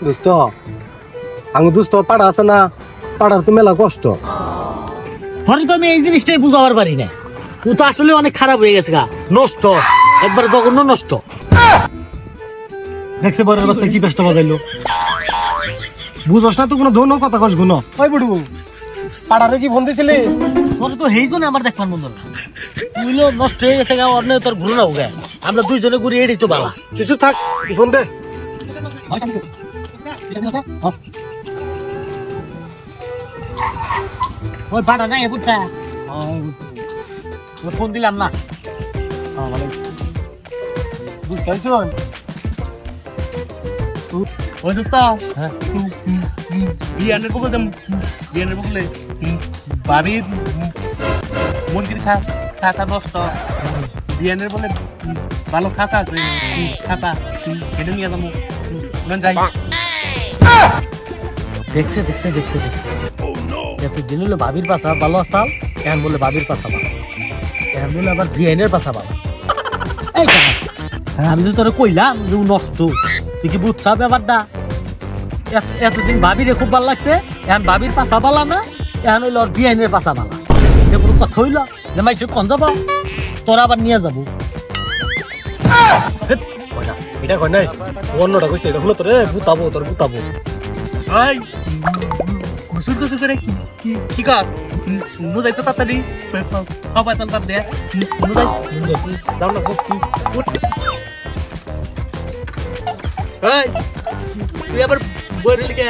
দোস্ত আঙ্গু দোস্ত পাড়া আছে না, পাড়ার তো মেলা কষ্ট। ধরে তো আমি এই জিনিসটাই বুঝাবার পারি না। ও তো আসলে অনেক খারাপ হয়ে গেছে গা, নষ্ট, একবার জঘন্য নষ্ট। দেখছে বরের বাচ্চা কি পেস্টা বাজাইলো, বুঝস না তো কোনো ধরন কথা কস গুণ। ওই বুড়ু পাড়ারে কি ফোন দিছিলি? তোর তো হেই জন্য আমার দেখবার মন্দ না, তুইলো নষ্ট হয়ে গেছে গা, অন্য তোর ঘুরে নাও গা, আমরা দুইজনে ঘুরে এটাই তো বালা। কিছু থাক ফোন দে। ওই পাড়া নাই বুঝটা ফোন দিলাম না। বুঝতেছ ওই দোস্ত বিয়ানের বগলে বাড়ির মুরগির খাঁচা নষ্ট, বিয়ানের বলে ভালো খাঁচা আছে, খাঁচা এটা নিয়ে যাবো যাই। দেখছে দেখছে দেখছে দেখছে এতদিন হলো বাবির পাশা ভালো আসাল, এখন বলে বাবির পাশা ভালো, এখন বলে আবার বিয়ানের পাশা ভালো। এই আমি তো তোর কইলাম যে নষ্ট, তুই কি বুঝছা ব্যাপারটা? এতদিন ভাবিরে খুব ভালো লাগছে, এখন ভাবির পাশা ভালো না, এখন হইলো ওর বিয়ানের পাশা ভালো। এটা কোনো কথা হইল যে মাইসে কন যাবো, তোরা আবার নিয়ে যাবো। এটা কয় নাই, অন্যটা কইছে এটা হলো তোরে বুতাবো, তোর বুতাবো। এই ঘুষুর ঘুষুর করে কি কর বুঝাইছো তাড়াতাড়ি সবাই চাল তার দে বুঝাই দাও না এই তুই আবার বইরে লিখে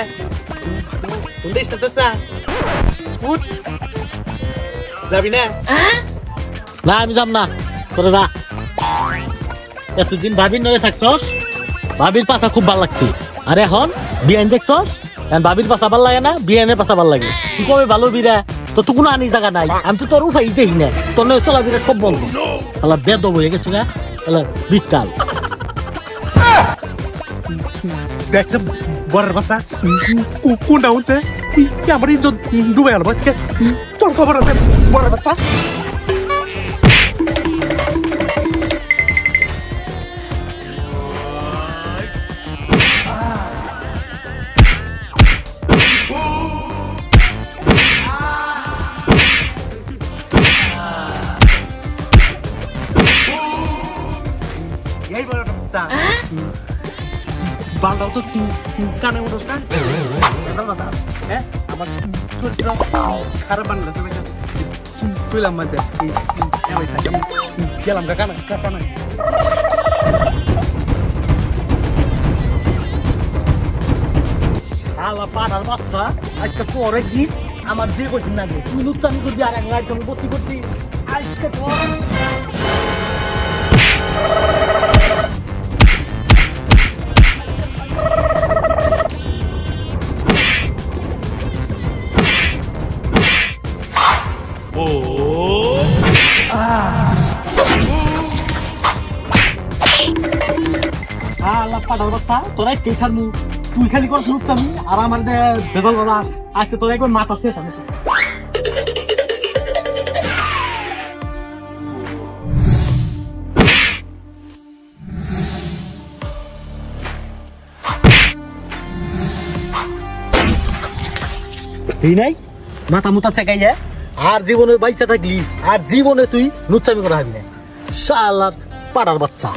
কোন দেশটা চাচা উঠ যাবি না? না আমি যাব না, তোরা যা। এতদিন ভাবির নয়ে থাকছস, ভাবির পাশা খুব ভালো লাগছে, আর এখন বিয়ান দেখছস, এখন ভাবির পাশা ভাল লাগে না, বিয়ানের পাশা ভাল লাগে। তুই কবে ভালো বিরা, তোর তো কোনো আনি জায়গা নাই, আমি তো তোর উঠাই দেখি না, তোর নয় চলা বিরা সব বন্ধ। তাহলে বেদ হয়ে গেছো না, তাহলে বিকাল দেখছে বরের বাচ্চা কোনটা হচ্ছে আমার ইজ্জত ডুবে গেল আজকে। তোর খবর আছে বরের বাচ্চা? এই বরের বাচ্চা বান্দাও তো কানে উঠোস না, হ্যাঁ আমার চরিত্র খারাপ বানালে তুইলাম মধ্যে গেলাম কানা কানা। আলা পাড়ার বাচ্চা, আজকে পরে কি আমার যে কঠিন লাগে, তুই লুচ্চামি করবি আর এক লাইট ভর্তি করবি আজকে তোর। পাঠার বাচ্চা তোরা কে ছাড়মু, তুই খালি কর লুচ্চামি আর আমার বেজাল বাবা, আজকে তোরা একবার মাথা শেষ আমি। এই নাই মাথা মুথা চেকাইয়া আর জীবনে বাইচা থাকলি আর জীবনে তুই লুচ্চামি করা হবি না, শালার পাড়ার বাচ্চা।